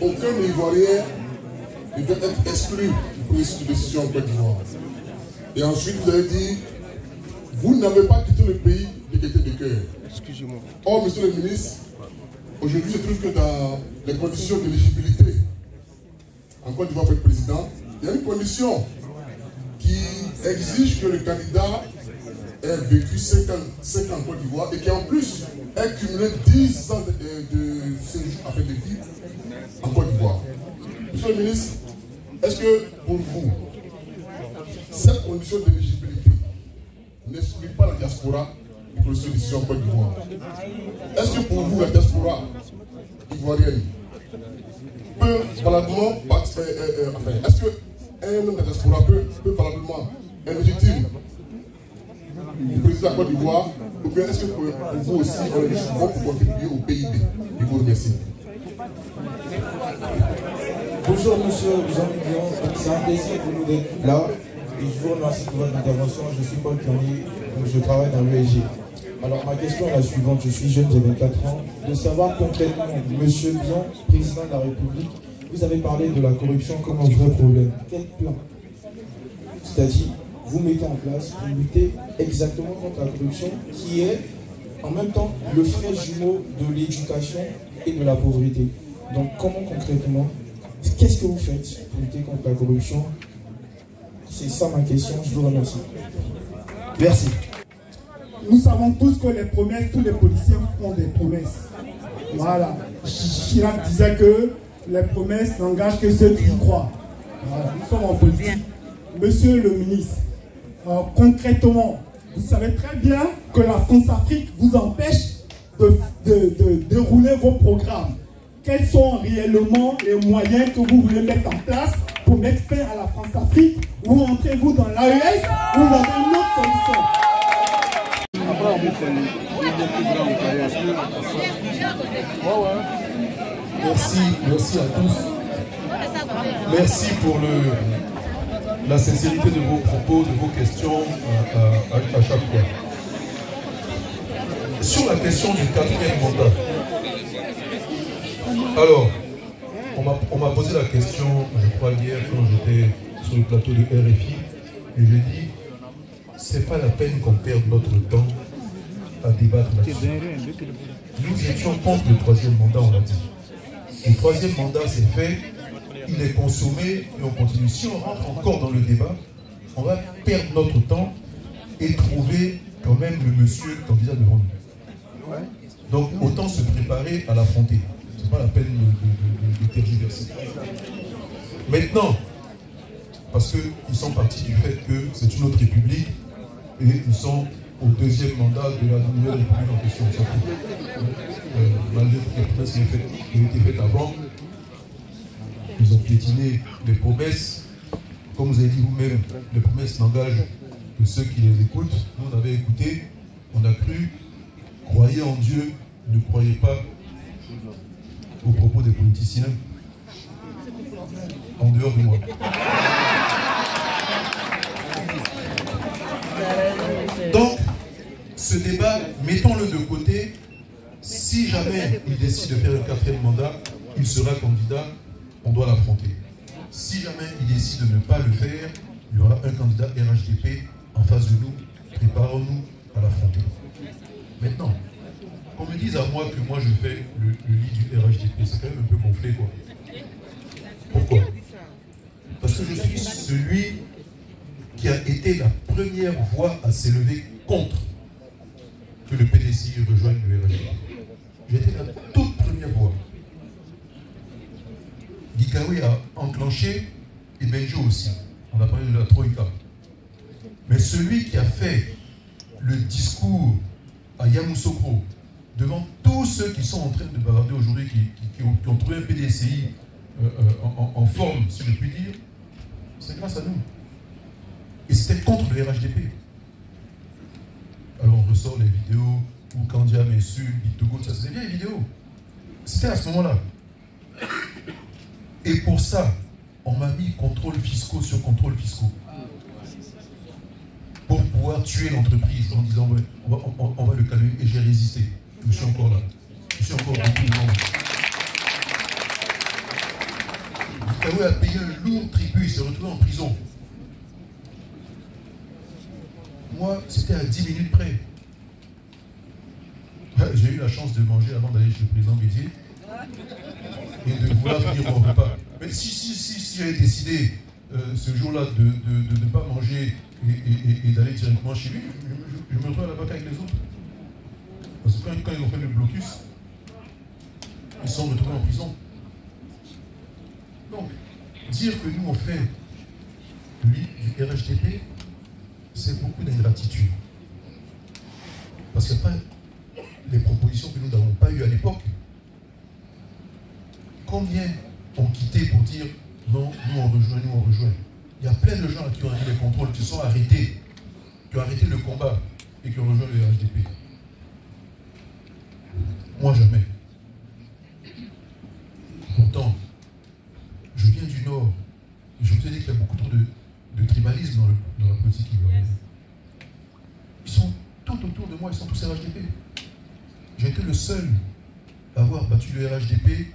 aucun Ivoirien ne doit être exclu du processus de décision en Côte d'Ivoire. Et ensuite, vous avez dit, vous n'avez pas quitté le pays de gaieté de cœur. Excusez-moi. Or, monsieur le ministre, aujourd'hui, il se trouve que dans les conditions d'éligibilité en Côte d'Ivoire pour être président, il y a une condition qui exige que le candidat ait vécu 5 ans en Côte d'Ivoire et qui en plus ait cumulé 10 ans de séjour à faire de vie en Côte d'Ivoire. Monsieur le ministre, est-ce que pour vous, cette condition d'éligibilité n'exclut pas la diaspora du processus de décision en Côte d'Ivoire? Est-ce que pour vous, la diaspora ivoirienne peut valablement, est-ce qu'un homme de la diaspora peut valablement être légitime du président de la Côte d'Ivoire, ou bien est-ce que pour vous aussi, on est légitime pour contribuer au PIB? Je vous remercie. Bonjour monsieur Jean-Miguel, c'est un plaisir de vous être là et je vous remercie pour votre intervention. Je suis Paul Pionier, je travaille dans l'ESG. Alors ma question est la suivante, je suis jeune, j'ai 24 ans, de savoir concrètement, monsieur Bion, président de la République, vous avez parlé de la corruption comme un vrai problème. Quel plan? C'est-à-dire, vous mettez en place pour lutter exactement contre la corruption qui est en même temps le frère jumeau de l'éducation et de la pauvreté. Donc comment concrètement, qu'est-ce que vous faites pour lutter contre la corruption? C'est ça ma question, je vous remercie. Merci. Nous savons tous que les promesses, tous les policiers font des promesses. Voilà. Chirac disait que les promesses n'engagent que ceux qui y croient. Voilà. Nous sommes en politique. Monsieur le ministre, concrètement, vous savez très bien que la France-Afrique vous empêche de dérouler vos programmes. Quels sont réellement les moyens que vous voulez mettre en place pour mettre fin à la France-Afrique? Ou entrez-vous dans l'AES ou vous avez une autre solution? Merci à tous. Merci pour la sincérité de vos propos, de vos questions à chaque fois. Sur la question du 4e mandat, alors, on m'a posé la question, je crois hier, quand j'étais sur le plateau de RFI, et j'ai dit, c'est pas la peine qu'on perde notre temps à débattre là-dessus. Nous étions contre le 3e mandat, on l'a dit. Le 3e mandat, c'est fait, il est consommé, et on continue. Si on rentre encore dans le débat, on va perdre notre temps et trouver quand même le monsieur candidat devant nous. Donc, autant se préparer à l'affronter. Ce n'est pas la peine de tergiverser. Maintenant, parce qu'ils sont partis du fait que c'est une autre république et ils sont au 2e mandat de la nouvelle république en question. Malgré toutes les promesses qui ont été faites avant, ils ont piétiné les promesses. Comme vous avez dit vous-même, les promesses n'engagent que ceux qui les écoutent. Nous, on avait écouté, on a cru, croyez en Dieu, ne croyez pas aux propos des politiciens en dehors de moi. Donc, ce débat, mettons-le de côté. Si jamais il décide de faire un 4e mandat, il sera candidat, on doit l'affronter. Si jamais il décide de ne pas le faire, il y aura un candidat RHDP en face de nous. Préparons-nous à l'affronter. Maintenant, qu'on me dise à moi que moi je fais le lit du RHDP, c'est quand même un peu gonflé, quoi. Pourquoi? Parce que je suis celui qui a été la première voix à s'élever contre que le PDCI rejoigne le RHDP. J'ai été la toute première voix. Guikawi a enclenché et Benjo aussi. On a parlé de la Troïka. Mais celui qui a fait le discours à Yamoussoukro devant tous ceux qui sont en train de bavarder aujourd'hui, qui ont trouvé un PDCI en forme, si je puis dire, c'est grâce à nous. Et c'était contre le RHDP. Alors on ressort les vidéos où Kandia m'insulte, Bitogo, ça c'est bien les vidéos. C'était à ce moment-là. Et pour ça, on m'a mis contrôle fiscaux sur contrôle fiscaux. Pour pouvoir tuer l'entreprise en disant ouais, on va le calmer. Et j'ai résisté. Je suis encore là. Je suis encore beaucoup de monde. Kaoué a payé un lourd tribut, il s'est retrouvé en prison. Moi, c'était à 10 minutes près. J'ai eu la chance de manger avant d'aller chez le président Bédier et de vouloir finir mon repas. Mais si j'avais décidé ce jour-là de ne pas manger et d'aller directement chez lui, je me retrouve à la vague avec les autres. Parce que quand ils ont fait le blocus, ils sont retrouvés en prison. Donc, dire que nous on fait du RHDP, c'est beaucoup d'ingratitude. Parce qu'il n'y a pas les propositions que nous n'avons pas eues à l'époque. Combien ont quitté pour dire non, nous on rejoint. Il y a plein de gens qui ont arrêté les contrôles, qui sont arrêtés, qui ont arrêté le combat et qui ont rejoint le RHDP. Moi jamais. Pourtant, je viens du Nord et je vous ai dit qu'il y a beaucoup trop de tribalisme dans la politique ivoirienne. Ils sont tout autour de moi, ils sont tous RHDP. J'ai été le seul à avoir battu le RHDP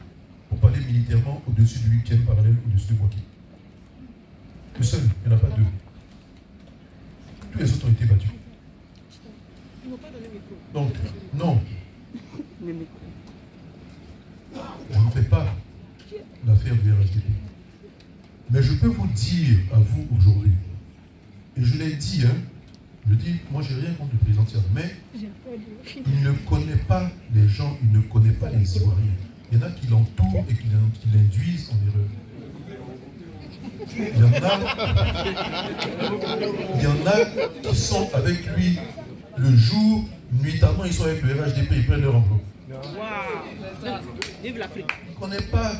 pour parler militairement au-dessus du 8e parallèle, au-dessus de Boaké. Le seul, il n'y en a pas deux. Tous les autres ont été battus. Donc, non. On ne fait pas l'affaire du RHDP. Mais je peux vous dire à vous aujourd'hui, et je l'ai dit, je dis, moi j'ai rien contre le président Thiam, mais il ne connaît pas les gens, il ne connaît pas les Ivoiriens. Il y en a qui l'entourent et qui l'induisent en erreur. Il y en a qui sont avec lui le jour, nuitamment ils sont avec le RHDP, ils prennent leur enveloppe. Vive l'Afrique. Il ne connaît pas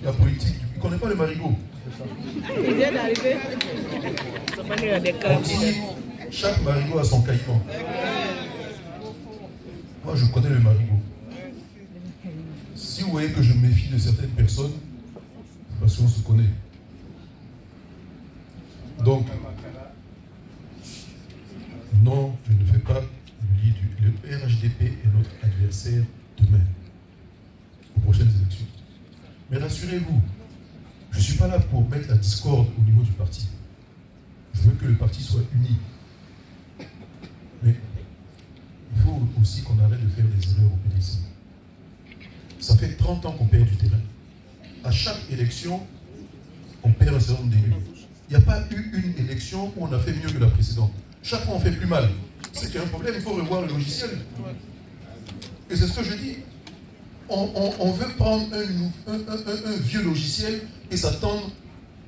la politique, il ne connaît pas le marigot. Il vient d'arriver. On dit chaque marigot a son caïman. Moi je connais le marigot. Si vous voyez que je me méfie de certaines personnes, c'est parce qu'on se connaît. Donc, non, je ne fais pas le RHDP est notre adversaire demain, aux prochaines élections. Mais rassurez-vous, je ne suis pas là pour mettre la discorde au niveau du parti. Je veux que le parti soit uni. Mais il faut aussi qu'on arrête de faire des erreurs au PDC. Ça fait 30 ans qu'on perd du terrain. À chaque élection, on perd un certain nombre d'élus. Il n'y a pas eu une élection où on a fait mieux que la précédente. Chaque fois, on fait plus mal. C'est qu'il y a un problème, il faut revoir le logiciel. Et c'est ce que je dis. On veut prendre un vieux logiciel et s'attendre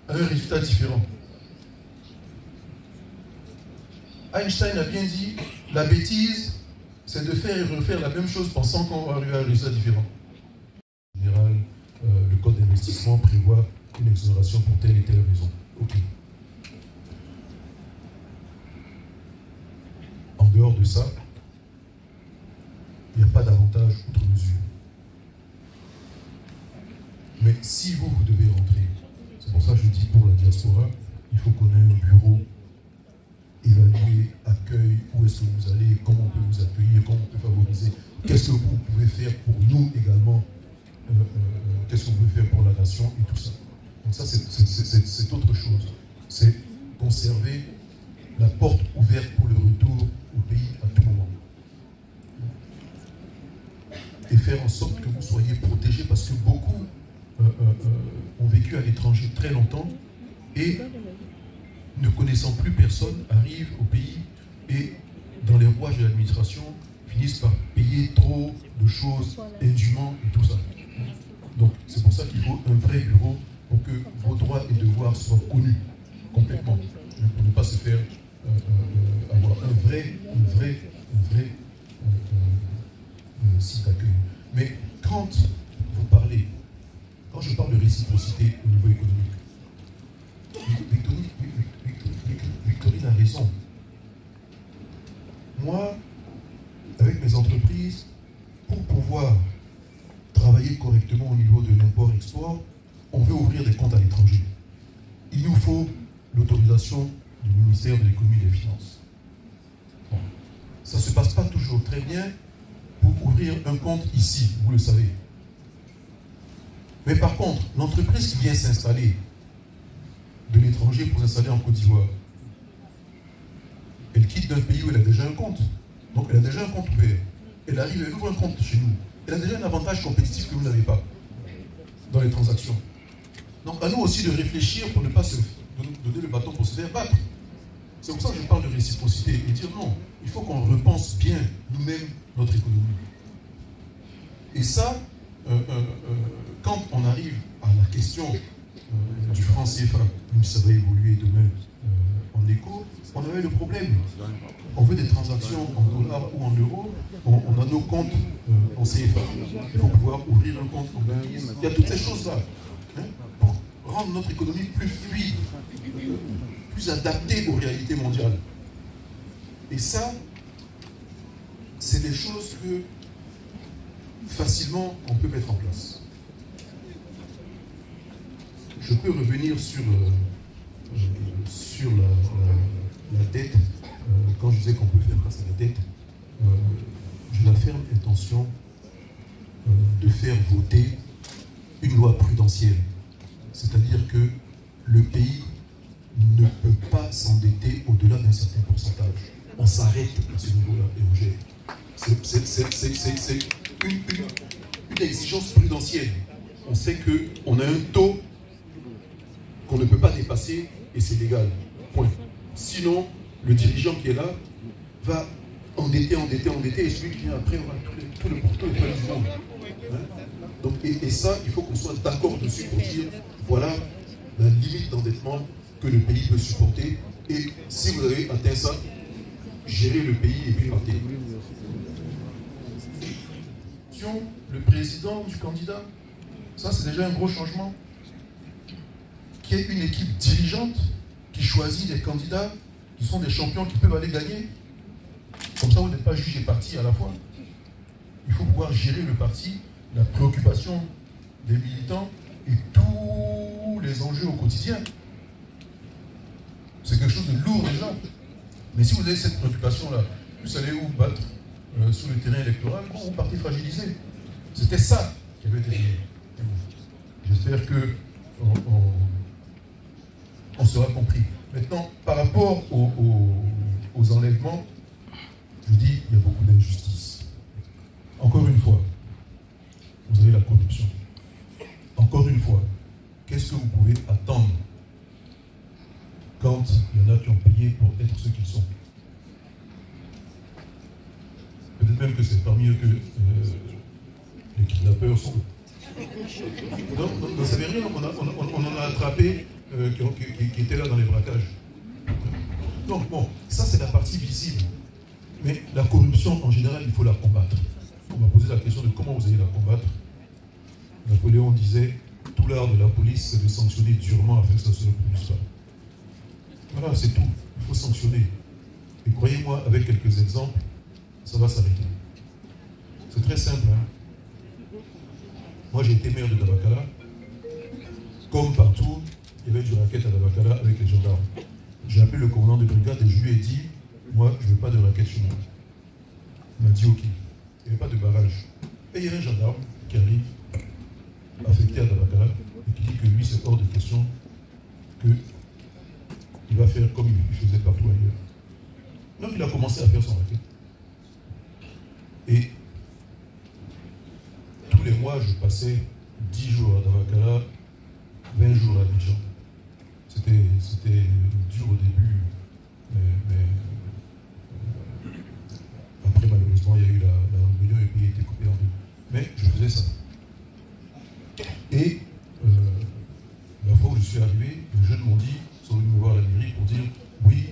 à un résultat différent. Einstein a bien dit, la bêtise, c'est de faire et refaire la même chose pensant qu'on va arriver à un résultat différent. En général, le code d'investissement prévoit une exonération pour telle et telle raison. Ok. En dehors de ça, il n'y a pas d'avantage outre mesure. Mais si vous devez rentrer, c'est pour ça que je dis pour la diaspora, il faut qu'on ait un bureau évalué, accueil, où est-ce que vous allez, comment on peut vous accueillir, comment on peut favoriser, qu'est-ce que vous pouvez faire pour nous également, qu'est-ce qu'on peut faire pour la nation et tout ça. Donc ça, c'est autre chose. C'est conserver la porte ouverte pour le retour au pays à tout moment. Et faire en sorte que vous soyez protégés parce que beaucoup ont vécu à l'étranger très longtemps et, ne connaissant plus personne, arrivent au pays et, dans les rouages de l'administration, finissent par payer trop de choses indûment et tout ça. Donc, c'est pour ça qu'il faut un vrai bureau pour que vos droits et devoirs soient connus complètement, pour ne pas se faire avoir un vrai site d'accueil. Mais quand vous parlez, quand je parle de réciprocité au niveau économique, Victorine a raison. Moi, avec mes entreprises, pour pouvoir travailler correctement au niveau de l'import-export, on veut ouvrir des comptes à l'étranger. Il nous faut l'autorisation du ministère de l'économie et des finances. Bon. Ça ne se passe pas toujours très bien pour ouvrir un compte ici, vous le savez. Mais par contre, l'entreprise qui vient s'installer de l'étranger pour s'installer en Côte d'Ivoire, elle quitte d'un pays où elle a déjà un compte. Donc elle a déjà un compte ouvert. Elle arrive, elle ouvre un compte chez nous. Elle a déjà un avantage compétitif que vous n'avez pas dans les transactions. Donc à nous aussi de réfléchir pour ne pas se donner le bâton pour se faire battre. C'est pour ça que je parle de réciprocité et dire non, il faut qu'on repense bien nous-mêmes notre économie. Et ça, quand on arrive à la question du franc CFA, même si ça va évoluer demain en écho, on avait le problème. On veut des transactions en dollars ou en euros, on a nos comptes en CFA. Il faut pouvoir ouvrir un compte en Belgique. Il y a toutes ces choses-là pour rendre notre économie plus fluide, plus adaptée aux réalités mondiales. Et ça, c'est des choses que facilement on peut mettre en place. Je peux revenir sur la dette. Quand je disais qu'on peut faire face à la dette, j'ai la ferme intention de faire voter une loi prudentielle. C'est-à-dire que le pays ne peut pas s'endetter au-delà d'un certain pourcentage. On s'arrête à ce niveau-là et on gère. C'est une exigence prudentielle. On sait qu'on a un taux qu'on ne peut pas dépasser et c'est légal. Point. Sinon, le dirigeant qui est là va endetter et celui qui vient après aura tout le portefeuille du monde. Donc, et ça, il faut qu'on soit d'accord dessus pour dire voilà la limite d'endettement que le pays peut supporter et si vous avez atteint ça, gérez le pays et puis partez. Le président du candidat, ça c'est déjà un gros changement. Qu'il y ait une équipe dirigeante qui choisit des candidats qui sont des champions qui peuvent aller gagner. Comme ça, vous n'êtes pas juge et parti à la fois. Il faut pouvoir gérer le parti, la préoccupation des militants et tous les enjeux au quotidien. C'est quelque chose de lourd déjà. Mais si vous avez cette préoccupation-là, vous allez où battre sur le terrain électoral, bon, vous partez fragilisé. C'était ça qui avait été dit. J'espère que on sera compris. Maintenant, par rapport aux enlèvements, je dis il y a beaucoup d'injustice. Encore une fois, vous avez la corruption. Encore une fois, qu'est-ce que vous pouvez attendre quand il y en a qui ont payé pour être ceux qu'ils sont? Peut-être même que c'est parmi eux que les kidnappeurs sont. Non, vous ne savez rien, on en a attrapé qui étaient là dans les braquages. Donc bon, ça c'est la partie visible. Mais la corruption en général, il faut la combattre. On m'a posé la question de comment vous allez la combattre. Napoléon disait, tout l'art de la police, c'est de sanctionner durement afin que ça ne se reproduise pas. Voilà, c'est tout. Il faut sanctionner. Et croyez-moi, avec quelques exemples, ça va s'arrêter. C'est très simple. Moi, j'ai été maire de Dabakala. Comme partout, il y avait du racket à Dabakala avec les gendarmes. J'ai appelé le commandant de brigade et je lui ai dit, moi, je ne veux pas de racket chez moi. Il m'a dit, ok. Il n'y avait pas de barrage. Et il y a un gendarme qui arrive, affecté à Dabakala, et qui dit que lui, c'est hors de question qu'il va faire comme il faisait partout ailleurs. Donc, il a commencé à faire son racket. Et tous les mois, je passais 10 jours à Dabakala, 20 jours à Abidjan. C'était dur au début, mais après, malheureusement, il y a eu la rébellion et le pays a été coupé en deux. Mais je faisais ça. Et la fois où je suis arrivé, les jeunes m'ont dit, sont venus me voir à la mairie pour dire oui,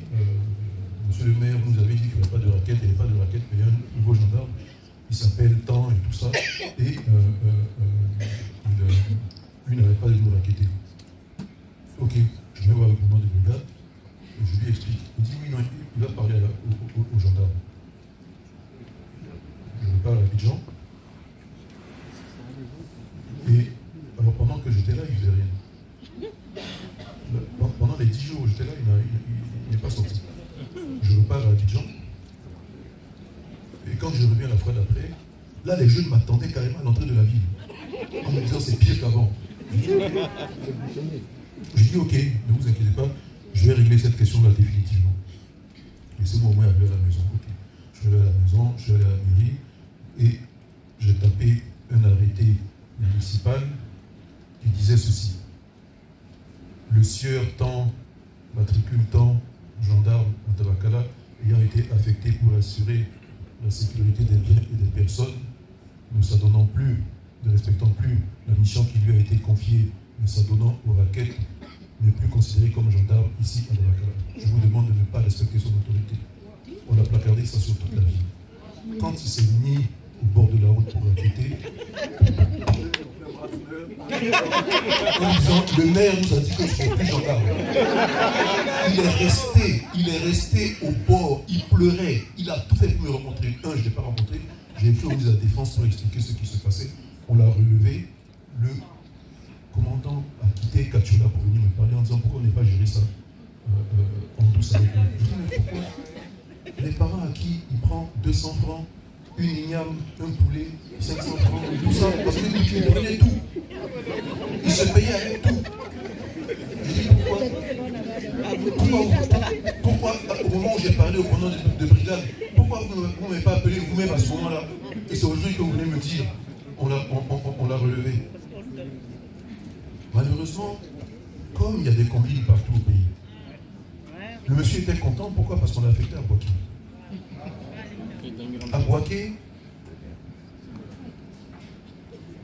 monsieur le maire, vous nous avez dit qu'il n'y avait pas de raquette, il n'y avait pas de raquette, mais il y a un nouveau gendarme, il s'appelle Tant et tout ça, et lui n'avait pas de nous raqueter. Ok, je vais voir le commandant de brigade, et je lui explique. Il dit oui, non, il va parler au gendarme. Je lui parle à Abidjan. Et alors pendant que j'étais là, il ne faisait rien. Pendant les 10 jours où j'étais là, il n'est pas sorti. Je repars à Abidjan. Et quand je reviens la fois d'après, là les jeunes m'attendaient carrément à l'entrée de la ville. en me disant c'est pire qu'avant. Je dis ok, ne vous inquiétez pas, je vais régler cette question-là définitivement. Laissez-moi au moins aller à la maison. Okay. Je suis allé à la maison, je suis allé à la mairie et j'ai tapé un arrêté municipal qui disait ceci. Le sieur tant, matricule tant, gendarme à Tabakala ayant été affecté pour assurer la sécurité des biens et des personnes, ne s'adonnant plus, ne respectant plus la mission qui lui a été confiée, ne s'adonnant aux raquettes, n'est plus considéré comme gendarme ici à Tabakala. Je vous demande de ne pas respecter son autorité. On a placardé ça sur toute la ville. Quand il s'est mis au bord de la route pour raqueter, en disant, le maire nous a dit que je ne suis plus gendarme. Il est resté au bord, il pleurait, il a tout fait pour me rencontrer. Je ne l'ai pas rencontré, j'ai écrit au ministre de la Défense pour expliquer ce qui se passait. On l'a relevé, le commandant a quitté Kachula pour venir me parler en disant pourquoi on n'est pas géré ça en douce avec nous. Je dis mais pourquoi les parents à qui il prend 200 francs, une igname, un poulet, 500 francs, tout ça, parce qu'il prenait tout. Il se payait avec tout. Je dis pourquoi au moment où j'ai parlé au commandant de brigade, pourquoi vous ne m'avez pas appelé vous-même à ce moment-là? Et c'est aujourd'hui que vous venez me dire, on l'a relevé. Malheureusement, comme il y a des combines partout au pays, le monsieur était content, pourquoi? Parce qu'on l'a affecté à Bouaké. À Bouaké,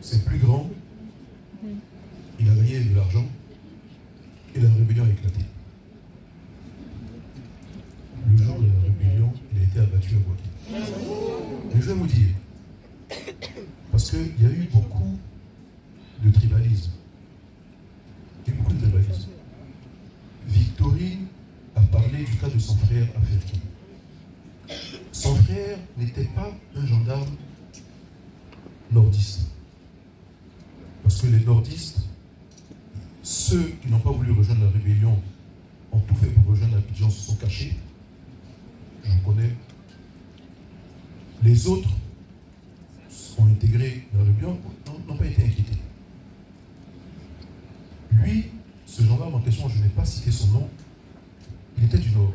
c'est plus grand, il a gagné de l'argent et la rébellion a éclaté. Le jour de la rébellion, il a été abattu à Bouaké. Mais je vais vous dire, parce qu'il y a eu beaucoup de tribalisme. Il y a eu beaucoup de tribalisme. Victorine a parlé du cas de son frère Aferki. Son frère n'était pas un gendarme nordiste. Parce que les nordistes, ceux qui n'ont pas voulu rejoindre la rébellion, ont tout fait pour rejoindre Abidjan, se sont cachés. J'en connais. Les autres ont intégré la rébellion, n'ont pas été inquiétés. Lui, ce gendarme en question, je n'ai pas cité son nom, il était du Nord.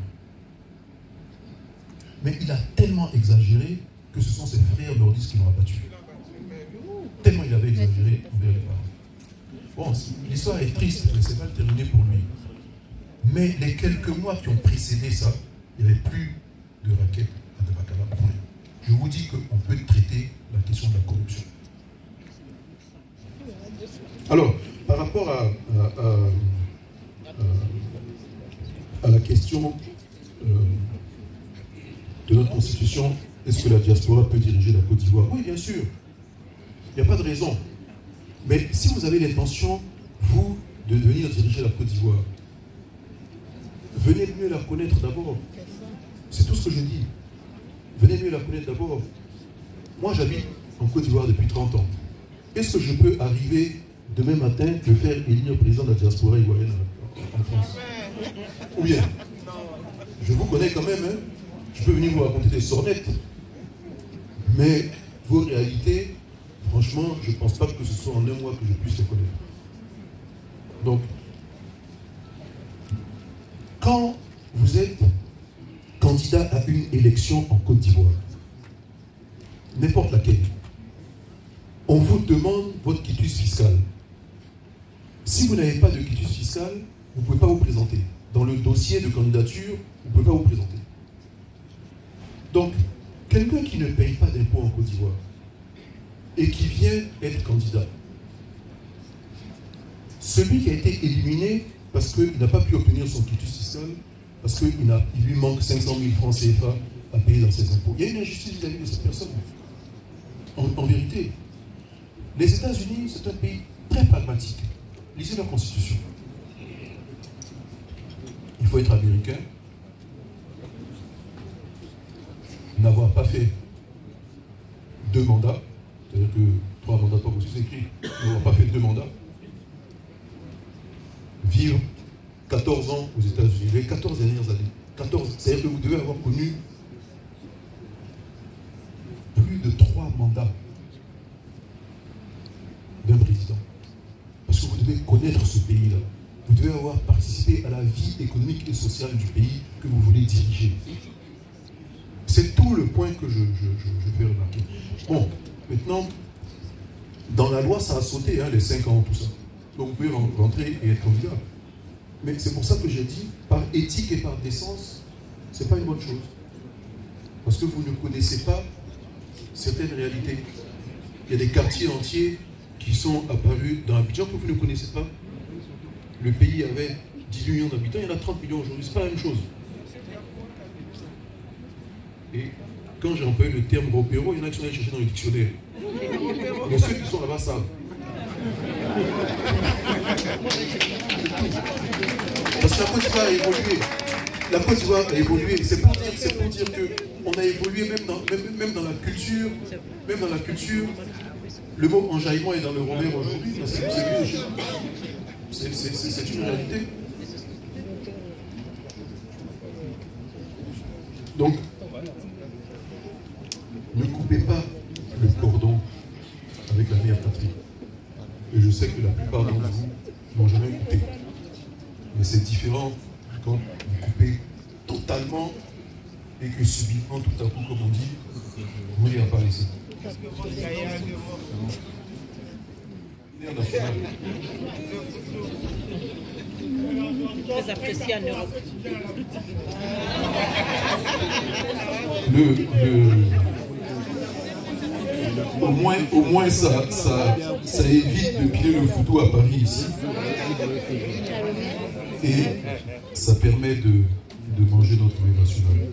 Mais il a tellement exagéré que ce sont ses frères nordistes qui l'ont abattu. Tellement il avait exagéré envers les parents. Bon, l'histoire est triste, mais c'est pas terminé pour lui. Mais les quelques mois qui ont précédé ça, il n'y avait plus de raquettes à Tabakala. Je vous dis qu'on peut traiter la question de la corruption. Alors, par rapport à la question de notre constitution, est-ce que la diaspora peut diriger la Côte d'Ivoire? Oui, bien sûr. Il n'y a pas de raison. Mais si vous avez l'intention, vous, de venir diriger la Côte d'Ivoire, venez mieux la connaître d'abord. C'est tout ce que je dis. Venez mieux la connaître d'abord. Moi, j'habite en Côte d'Ivoire depuis 30 ans. Est-ce que je peux arriver demain matin de faire élire président de la diaspora ivoirienne en France? Ou bien, je vous connais quand même, hein? Je peux venir vous raconter des sornettes. Mais vos réalités, franchement, je ne pense pas que ce soit en un mois que je puisse les connaître. Donc, quand vous êtes candidat à une élection en Côte d'Ivoire, n'importe laquelle, on vous demande votre quitus fiscal. Si vous n'avez pas de quitus fiscal, vous ne pouvez pas vous présenter. Dans le dossier de candidature, vous ne pouvez pas vous présenter. Donc, quelqu'un qui ne paye pas d'impôts en Côte d'Ivoire et qui vient être candidat, celui qui a été éliminé parce qu'il n'a pas pu obtenir son quitus fiscal, parce qu'il lui manque 500 000 francs CFA à payer dans ses impôts. Il y a une injustice vis-à-vis de cette personne. En vérité, les États-Unis, c'est un pays très pragmatique. Lisez leur constitution. Il faut être américain, n'avoir pas fait 2 mandats, c'est-à-dire que 3 mandats, pas possible, c'est écrit, n'avoir pas fait 2 mandats, vivre 14 ans aux États-Unis, les 14 dernières années, 14, c'est-à-dire que vous devez avoir connu plus de 3 mandats d'un connaître ce pays-là. Vous devez avoir participé à la vie économique et sociale du pays que vous voulez diriger. C'est tout le point que je fais remarquer. Bon, maintenant, dans la loi, ça a sauté, hein, les 5 ans, tout ça. Donc vous pouvez rentrer et être candidat. Mais c'est pour ça que j'ai dit, par éthique et par décence, c'est pas une bonne chose. Parce que vous ne connaissez pas certaines réalités. Il y a des quartiers entiers qui sont apparus dans Abidjan que vous ne connaissez pas. Le pays avait 10 millions d'habitants, il y en a 30 millions aujourd'hui, c'est pas la même chose. Et quand j'ai employé le terme Ropero, il y en a qui sont allés chercher dans le dictionnaire. Mais ceux qui sont là-bas savent. Parce que la Côte d'Ivoire a évolué. La Côte d'Ivoire a évolué. C'est pour dire qu'on a évolué même dans la culture. Même dans la culture. Le mot enjaillement est dans le Robert aujourd'hui. C'est une réalité. Donc, ne coupez pas le cordon avec la mère patrie. Et je sais que la plupart d'entre vous n'ont jamais coupé. Mais c'est différent quand vous coupez totalement et que subitement, tout à coup, comme on dit, vous voulez apparaître. Très apprécié en Europe. Au moins ça évite de piler le photo à Paris ici. Et ça permet de manger notre mets national.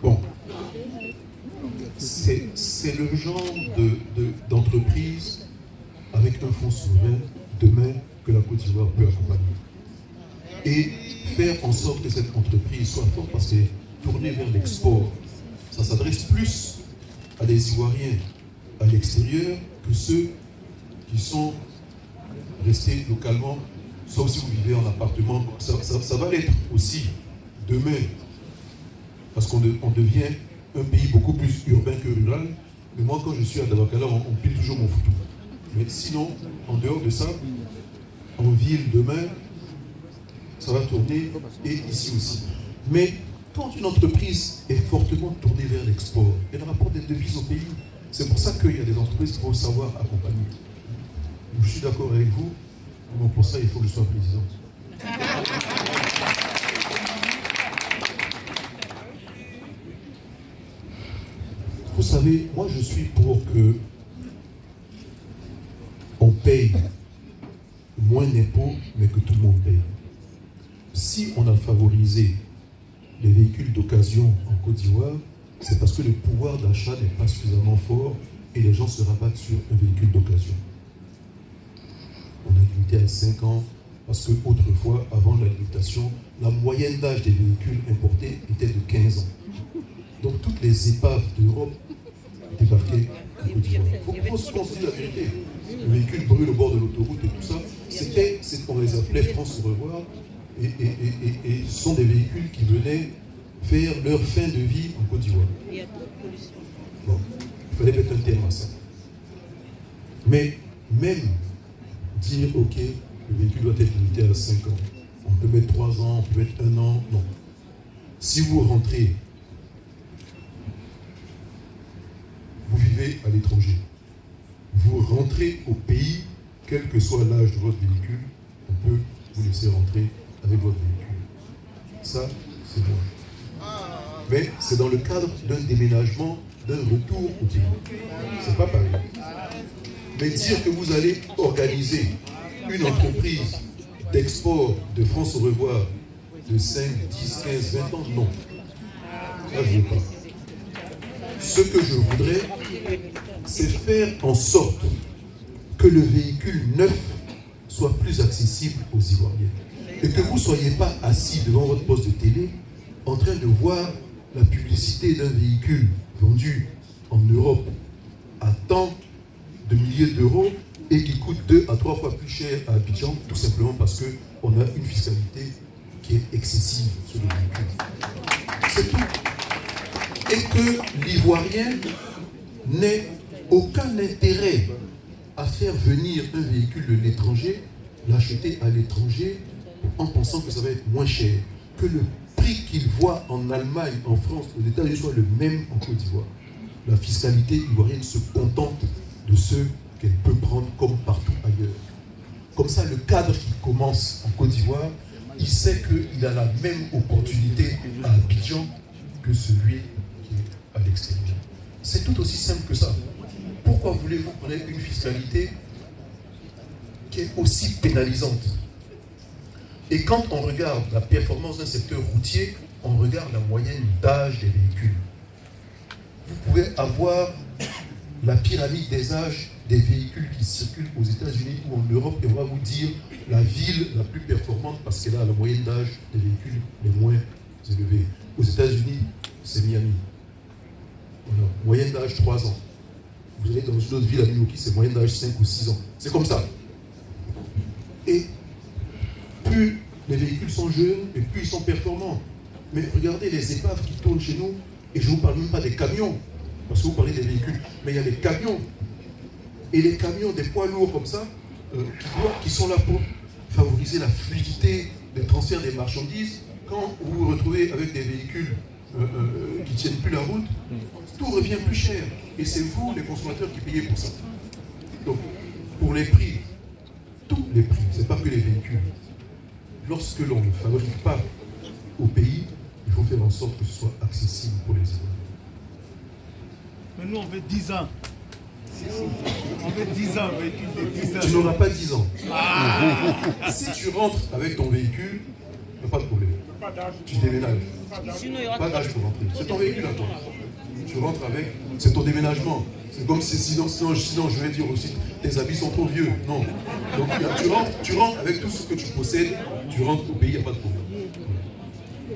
Bon. C'est le genre d'entreprise avec un fonds souverain demain que la Côte d'Ivoire peut accompagner. Et faire en sorte que cette entreprise soit forte parce qu'elle est tournée vers l'export. Ça s'adresse plus à des Ivoiriens à l'extérieur que ceux qui sont restés localement, sauf si vous vivez en appartement. Ça va l'être aussi demain, parce qu'on devient un pays beaucoup plus urbain que rural. Mais moi, quand je suis à Dabakala, on pile toujours mon photo. Mais sinon, en dehors de ça, en ville demain, ça va tourner, et ici aussi. Mais quand une entreprise est fortement tournée vers l'export, elle rapporte des devises au pays. C'est pour ça qu'il y a des entreprises qu'il faut savoir accompagner. Je suis d'accord avec vous, mais pour ça, il faut que je sois président. Vous savez, moi je suis pour que on paye moins d'impôts, mais que tout le monde paye. Si on a favorisé les véhicules d'occasion en Côte d'Ivoire, c'est parce que le pouvoir d'achat n'est pas suffisamment fort et les gens se rabattent sur un véhicule d'occasion. On a limité à 5 ans parce qu'autrefois, avant la limitation, la moyenne d'âge des véhicules importés était de 15 ans. Donc toutes les épaves d'Europe débarquaient en Côte d'Ivoire. Il faut se considérer la vérité. Le véhicule brûle au bord de l'autoroute et tout ça, c'est qu'on les appelait France au revoir. Et ce sont des véhicules qui venaient faire leur fin de vie en Côte d'Ivoire. Bon, il fallait mettre un terme à ça. Mais même dire, ok, le véhicule doit être limité à 5 ans, on peut mettre 3 ans, on peut mettre 1 an, non. Si vous rentrez, vous vivez à l'étranger, vous rentrez au pays, quel que soit l'âge de votre véhicule, on peut vous laisser rentrer avec votre véhicule. Ça, c'est bon. Mais c'est dans le cadre d'un déménagement, d'un retour au pays. C'est pas pareil. Mais dire que vous allez organiser une entreprise d'export de France au revoir de 5, 10, 15, 20 ans, non. Ça, je ne veux pas. Ce que je voudrais, c'est faire en sorte que le véhicule neuf soit plus accessible aux Ivoiriens. Et que vous ne soyez pas assis devant votre poste de télé en train de voir la publicité d'un véhicule vendu en Europe à tant de milliers d'euros et qui coûte 2 à 3 fois plus cher à Abidjan, tout simplement parce qu'on a une fiscalité qui est excessive sur le véhicule. C'est tout. Et que l'Ivoirien n'ait aucun intérêt à faire venir un véhicule de l'étranger, l'acheter à l'étranger en pensant que ça va être moins cher, que le prix qu'il voit en Allemagne, en France, aux États-Unis soit le même en Côte d'Ivoire. La fiscalité ivoirienne se contente de ce qu'elle peut prendre comme partout ailleurs. Comme ça, le cadre qui commence en Côte d'Ivoire, il sait qu'il a la même opportunité à Abidjan que celui qui est à l'extérieur. C'est tout aussi simple que ça. Pourquoi voulez-vous qu'on ait une fiscalité qui est aussi pénalisante? Et quand on regarde la performance d'un secteur routier, on regarde la moyenne d'âge des véhicules. Vous pouvez avoir la pyramide des âges des véhicules qui circulent aux États-Unis ou en Europe et on va vous dire la ville la plus performante parce qu'elle a la moyenne d'âge des véhicules les moins élevés. Aux États-Unis, c'est Miami. Voilà. Moyenne d'âge 3 ans. Vous allez dans une autre ville à Milwaukee, c'est moyenne d'âge 5 ou 6 ans. C'est comme ça. Et plus les véhicules sont jeunes et plus ils sont performants. Mais regardez les épaves qui tournent chez nous, et je ne vous parle même pas des camions, parce que vous parlez des véhicules, mais il y a les camions. Et les camions, des poids lourds comme ça, qui sont là pour favoriser la fluidité des transferts des marchandises. Quand vous vous retrouvez avec des véhicules qui ne tiennent plus la route, tout revient plus cher. Et c'est vous, les consommateurs, qui payez pour ça. Donc, pour les prix, tous les prix, ce n'est pas que les véhicules. Lorsque l'on ne fabrique pas au pays, il faut faire en sorte que ce soit accessible pour les Ivoiriens. Mais nous, on veut 10 ans. On veut 10 ans, véhicule de 10 ans. Tu n'auras pas 10 ans. Ah. Si tu rentres avec ton véhicule, il n'y a pas de problème. Tu déménages. Pas d'âge pour rentrer. C'est ton véhicule à toi. Tu rentres avec, c'est ton déménagement. C'est comme si sinon je vais dire aussi, tes habits sont trop vieux. Non. Donc tu rentres avec tout ce que tu possèdes, tu rentres au pays, il n'y a pas de problème.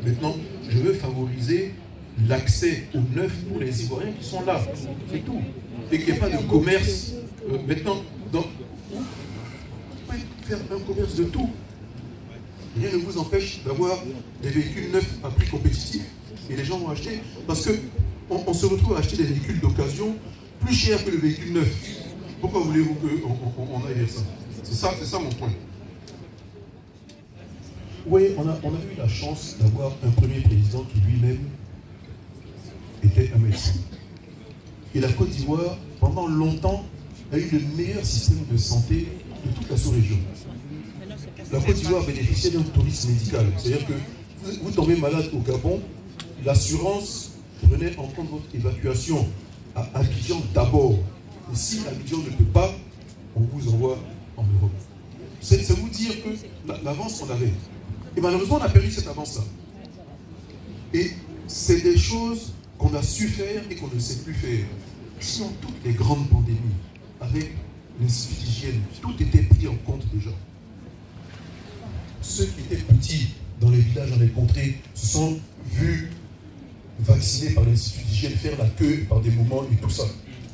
Maintenant, je veux favoriser l'accès au neuf pour les Ivoiriens qui sont là. C'est tout. Et qu'il n'y ait pas de commerce. Maintenant, vous pouvez faire un commerce de tout. Rien ne vous empêche d'avoir des véhicules neufs à prix compétitif. Et les gens vont acheter. Parce qu'on se retrouve à acheter des véhicules d'occasion plus chers que le véhicule neuf. Pourquoi voulez-vous qu'on aille vers ça? C'est ça mon point. Oui, on a eu la chance d'avoir un premier président qui lui-même était un médecin. Et la Côte d'Ivoire, pendant longtemps, a eu le meilleur système de santé de toute la sous-région. La Côte d'Ivoire bénéficiait d'un tourisme médical. C'est-à-dire que vous tombez malade au Gabon, l'assurance prenait en compte votre évacuation à Abidjan d'abord. Et si Abidjan ne peut pas, on vous envoie en Europe. C'est vous dire que l'avance qu'on avait. Et malheureusement, on a perdu cette avance-là. Et c'est des choses qu'on a su faire et qu'on ne sait plus faire. Sinon, toutes les grandes pandémies, avec l'Institut d'hygiène, tout était pris en compte déjà. Ceux qui étaient petits dans les villages, dans les contrées, se sont vus vaccinés par l'Institut d'hygiène, faire la queue par des moments et tout ça.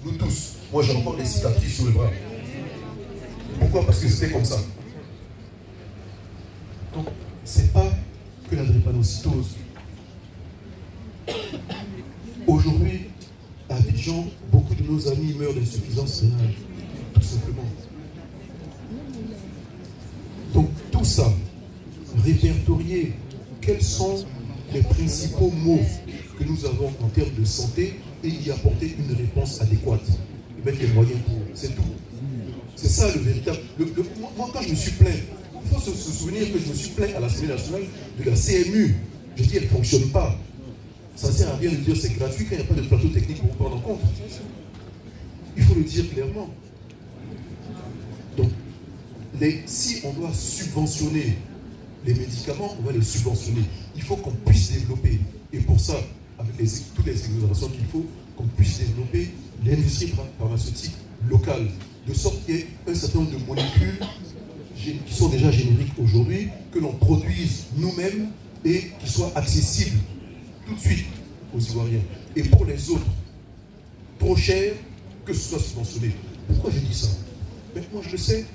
Nous tous. Moi, j'ai encore des cicatrices sur le bras. Pourquoi? Parce que c'était comme ça. Donc, c'est pas que la drépanocytose. Aujourd'hui, à Abidjan, beaucoup de nos amis meurent d'insuffisance rénale, tout simplement. Donc, tout ça, répertorier quels sont les principaux maux que nous avons en termes de santé et y apporter une réponse adéquate. Et mettre les moyens pour. C'est tout. C'est ça le véritable. Moi, quand je me suis plaint, il faut se souvenir que je me suis plaint à l'Assemblée nationale de la CMU. Je dis, elle ne fonctionne pas. Ça ne sert à rien de dire c'est gratuit quand il n'y a pas de plateau technique pour vous prendre en compte. Il faut le dire clairement. Donc, si on doit subventionner les médicaments, on va les subventionner. Il faut qu'on puisse développer. Et pour ça, avec toutes les exonérations qu'il faut, qu'on puisse développer l'industrie pharmaceutique locale. De sorte qu'il y ait un certain nombre de molécules qui sont déjà génériques aujourd'hui, que l'on produise nous-mêmes et qui soient accessibles tout de suite aux Ivoiriens. Et pour les autres, trop cher, que ce soit subventionné. Pourquoi je dis ça? Mais moi je le sais,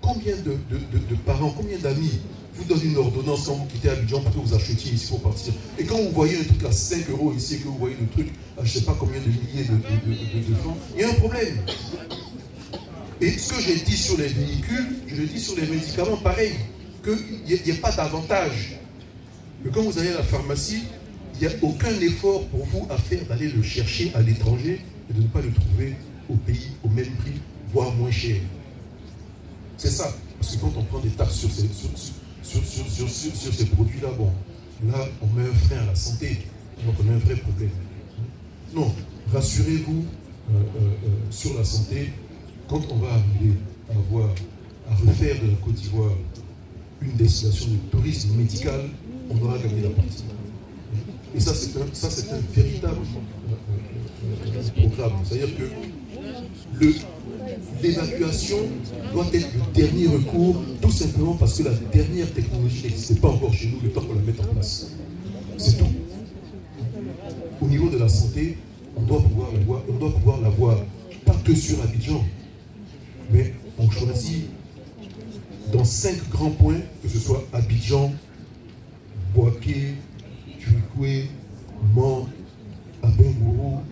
combien de parents, combien d'amis vous donnent une ordonnance quand vous quittez Abidjan pour que vous achetiez ici pour partir. Et quand vous voyez un truc à 5 € ici et que vous voyez le truc à je ne sais pas combien de milliers de francs, il y a un problème. Et ce que j'ai dit sur les véhicules, je le dis sur les médicaments, pareil, qu'il n'y ait pas d'avantage. Que quand vous allez à la pharmacie, il n'y a aucun effort pour vous à faire d'aller le chercher à l'étranger et de ne pas le trouver au pays au même prix, voire moins cher. C'est ça. Parce que quand on prend des taxes sur ces produits-là, bon, là, on met un frein à la santé. Donc on a un vrai problème. Non, rassurez-vous sur la santé, quand on va arriver à refaire de la Côte d'Ivoire une destination de tourisme médical, on aura gagné la partie. Et ça, c'est un véritable programme. C'est-à-dire que l'évacuation doit être le dernier recours, tout simplement parce que la dernière technologie n'existait pas encore chez nous, le temps qu'on la mette en place. C'est tout. Au niveau de la santé, on doit pouvoir l'avoir, pas que sur Abidjan, mais on choisit dans 5 grands points, que ce soit Abidjan, Boaké, Tuikoué, Mans, Abengourou.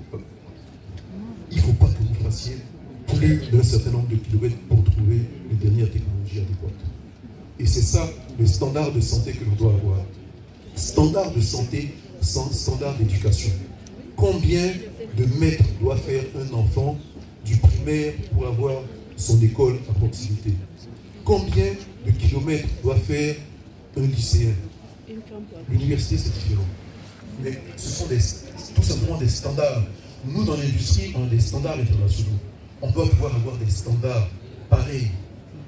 Il ne faut pas que vous fassiez plus d'un certain nombre de kilomètres pour trouver les dernières technologies adéquates. Et c'est ça le standard de santé que l'on doit avoir. Standard de santé sans standard d'éducation. Combien de mètres doit faire un enfant du primaire pour avoir son école à proximité? Combien de kilomètres doit faire un lycéen? L'université, c'est différent. Mais ce sont tout simplement des standards. Nous, dans l'industrie, on a des standards internationaux. On doit pouvoir avoir des standards pareils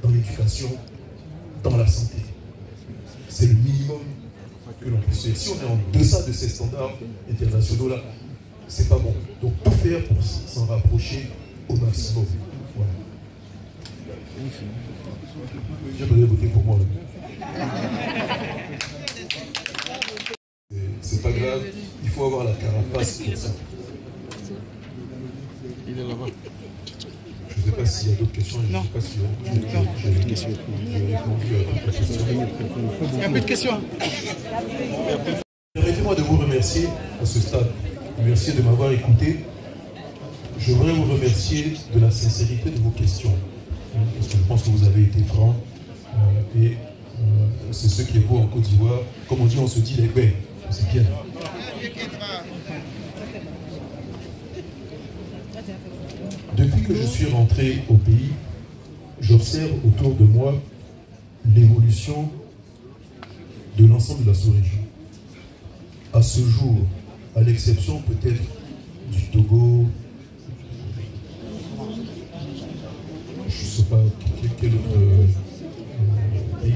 dans l'éducation, dans la santé. C'est le minimum que l'on puisse faire. Si on est en deçà de ces standards internationaux-là, c'est pas bon. Donc, tout faire pour s'en rapprocher au maximum. Voilà. J'aimerais voter pour moi. C'est pas grave, il faut avoir la carapace pour ça. Il est là-bas. Je ne sais pas s'il y a d'autres questions. Non. Je ne sais pas si j'ai des questions. Il y a un peu de questions. Permettez-moi de vous remercier à ce stade. Merci de m'avoir écouté. Je voudrais vous remercier de la sincérité de vos questions. Parce que je pense que vous avez été francs. Et c'est ce qui est beau en Côte d'Ivoire. Comme on dit, on se dit les bains. C'est bien. Depuis que je suis rentré au pays, j'observe autour de moi l'évolution de l'ensemble de la sous-région. À ce jour, à l'exception peut-être du Togo, je ne sais pas quel autre pays,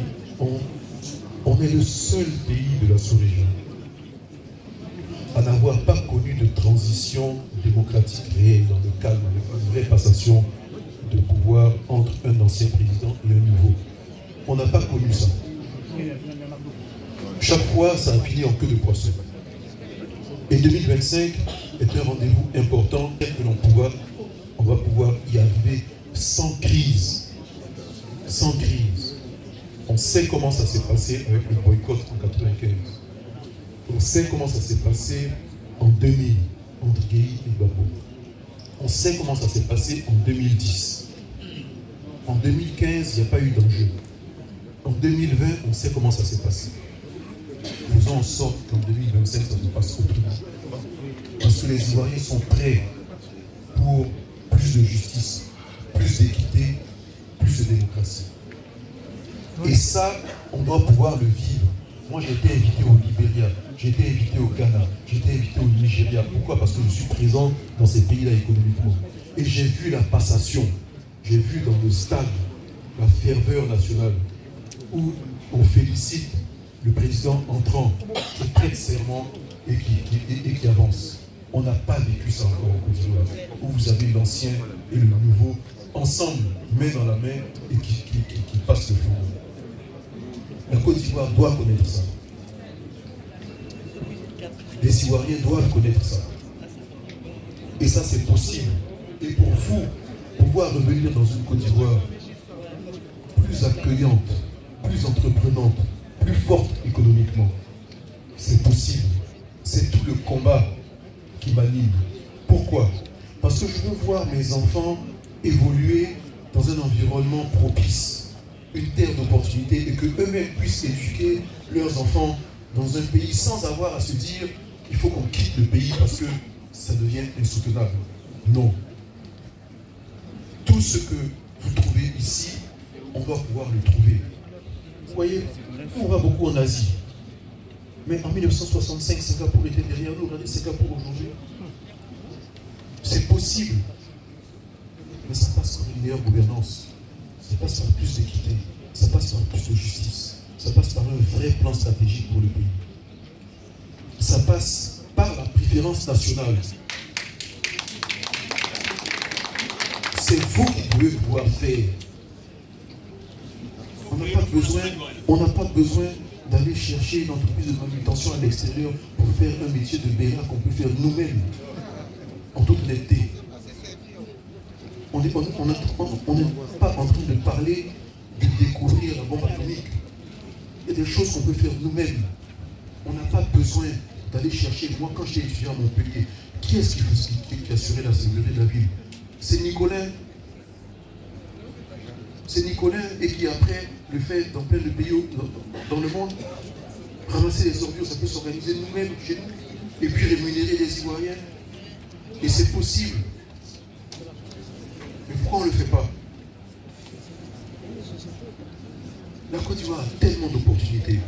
on est le seul pays de la sous-région à n'avoir pas connu de transition démocratique réelle dans le calme, avec une vraie passation de pouvoir entre un ancien président et un nouveau. On n'a pas connu ça. Chaque fois, ça a fini en queue de poisson. Et 2025 est un rendez-vous important que on va pouvoir y arriver sans crise. Sans crise. On sait comment ça s'est passé avec le boycott en 1995. On sait comment ça s'est passé en 2000 entre Guéhi et Gbagbo. On sait comment ça s'est passé en 2010. En 2015, il n'y a pas eu d'enjeu. En 2020, on sait comment ça s'est passé. Faisons en sorte qu'en 2025, ça se passe autrement. Parce que les Ivoiriens sont prêts pour plus de justice, plus d'équité, plus de démocratie. Et ça, on doit pouvoir le vivre. Moi, j'ai été invité au Libéria, j'ai été invité au Ghana, j'ai été invité au Nigeria. Pourquoi? Parce que je suis présent dans ces pays-là économiquement. Et j'ai vu la passation, j'ai vu dans le stade la ferveur nationale où on félicite le président entrant qui prête serment et qui avance. On n'a pas vécu ça encore au Côte d'Ivoire, où vous avez l'ancien et le nouveau ensemble, main dans la main, et qui passent le flambeau. La Côte d'Ivoire doit connaître ça. Les Ivoiriens doivent connaître ça. Et ça, c'est possible. Et pour vous, pouvoir revenir dans une Côte d'Ivoire plus accueillante, plus entreprenante, plus forte économiquement, c'est possible. C'est tout le combat qui m'anime. Pourquoi? Parce que je veux voir mes enfants évoluer dans un environnement propice, une terre d'opportunité, et que eux-mêmes puissent éduquer leurs enfants dans un pays sans avoir à se dire il faut qu'on quitte le pays parce que ça devient insoutenable. Non. Tout ce que vous trouvez ici, on doit pouvoir le trouver. Vous voyez, on va beaucoup en Asie. Mais en 1965, Singapour était derrière nous. Regardez Singapour aujourd'hui. C'est possible. Mais ça passe par une meilleure gouvernance. Ça passe par plus d'équité. Ça passe par plus de justice. Ça passe par un vrai plan stratégique pour le pays. Ça passe par la préférence nationale. C'est vous qui devez pouvoir faire. On n'a pas besoin d'aller chercher une entreprise de manutention à l'extérieur pour faire un métier de bénin qu'on peut faire nous-mêmes, en toute honnêteté. On n'est pas en train de parler de découvrir la bombe atomique. Il y a des choses qu'on peut faire nous-mêmes. On n'a pas besoin d'aller chercher. Moi, quand j'étais étudiant à Montpellier, qui est-ce qui assurait la sécurité de la ville? C'est Nicolas. C'est Nicolas et qui après le fait dans plein de pays dans le monde, ramasser les ordures, ça peut s'organiser nous-mêmes chez nous et puis rémunérer les Ivoiriens. Et c'est possible. Mais pourquoi on ne le fait pas? La Côte d'Ivoire a tellement d'opportunités.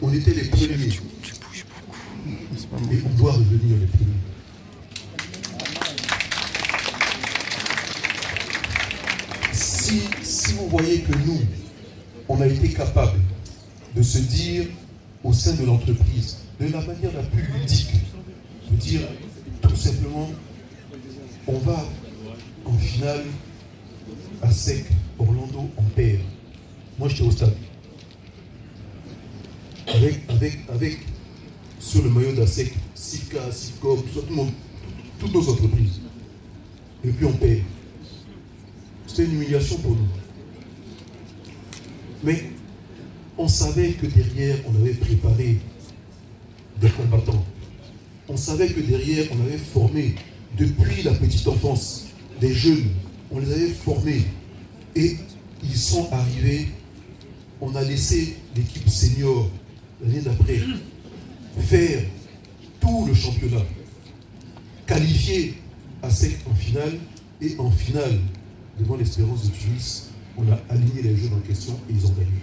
On était les premiers. Et on doit revenir les premiers. Si vous voyez que nous, on a été capable de se dire au sein de l'entreprise, de la manière la plus ludique, de dire tout simplement, on va en finale à sec, Orlando, on perd. Moi, j'étais au stade. Avec sur le maillot d'ASEC, Sika, Sicom, tout le monde, toutes nos entreprises. Et puis on perd. C'était une humiliation pour nous. Mais on savait que derrière, on avait préparé des combattants. On savait que derrière, on avait formé, depuis la petite enfance, des jeunes. On les avait formés. Et ils sont arrivés. On a laissé l'équipe senior, l'année d'après, faire tout le championnat. Qualifié à sec en finale. Et en finale, devant l'Espérance de Tunis, on a aligné les jeunes en question et ils ont gagné.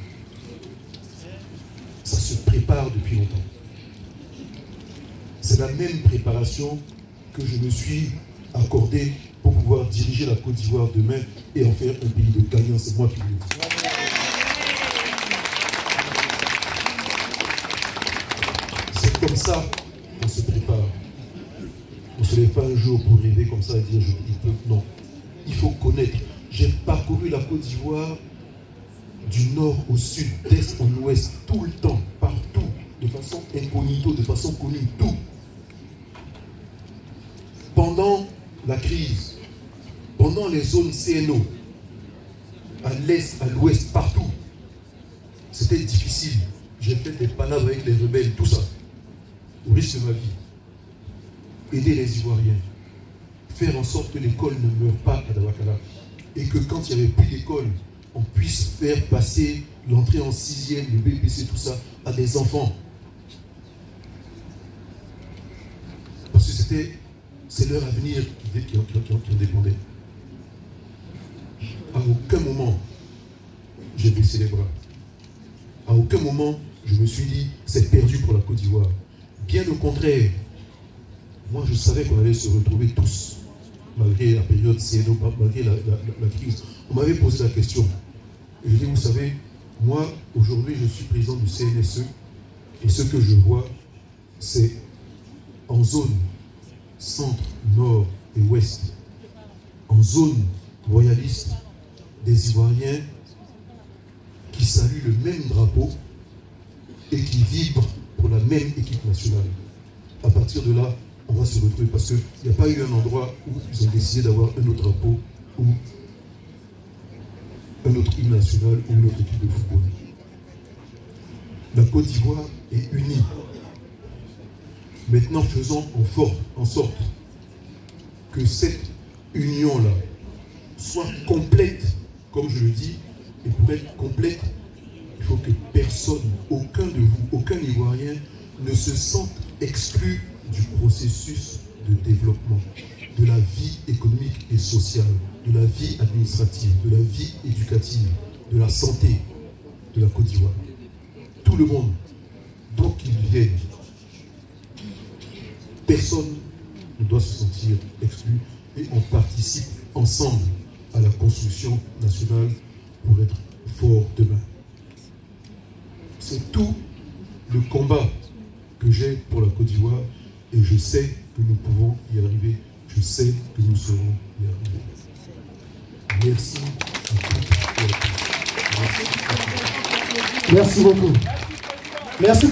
Ça se prépare depuis longtemps. C'est la même préparation que je me suis accordé pour pouvoir diriger la Côte d'Ivoire demain et en faire un pays de gagnants. C'est moi qui vous le dis. C'est comme ça qu'on se prépare. On ne se lève pas un jour pour rêver comme ça et dire il peut. Non. Il faut connaître. J'ai parcouru la Côte d'Ivoire du nord au sud, d'est en ouest, tout le temps, partout, de façon incognito, de façon connue, tout. Pendant la crise, pendant les zones CNO, à l'est, à l'ouest, partout, c'était difficile. J'ai fait des palabres avec les rebelles, tout ça, au risque de ma vie. Aider les Ivoiriens, faire en sorte que l'école ne meure pas à Dawakala. Et que quand il n'y avait plus d'école, on puisse faire passer l'entrée en 6e, le BPC, tout ça, à des enfants. Parce que c'est leur avenir qui en dépendait. À aucun moment, j'ai baissé les bras. À aucun moment, je me suis dit, c'est perdu pour la Côte d'Ivoire. Bien au contraire, moi je savais qu'on allait se retrouver tous. Malgré la période CNO, malgré la crise, on m'avait posé la question. Et je dis, vous savez, moi, aujourd'hui, je suis président du CNSE, et ce que je vois, c'est en zone centre, nord et ouest, en zone royaliste, des Ivoiriens qui saluent le même drapeau et qui vibrent pour la même équipe nationale. À partir de là, on va se retrouver parce qu'il n'y a pas eu un endroit où ils ont décidé d'avoir un autre drapeau ou un autre hymne national ou une autre équipe de football. La Côte d'Ivoire est unie. Maintenant, faisons en sorte que cette union-là soit complète, comme je le dis, et pour être complète, il faut que personne, aucun de vous, aucun Ivoirien ne se sente exclu du processus de développement, de la vie économique et sociale, de la vie administrative, de la vie éducative, de la santé de la Côte d'Ivoire. Tout le monde, d'où qu'il vienne, personne ne doit se sentir exclu et on participe ensemble à la construction nationale pour être fort demain. C'est tout le combat que j'ai pour la Côte d'Ivoire et je sais que nous pouvons y arriver. Je sais que nous serons y arriver. Merci à tous. Merci beaucoup. Merci.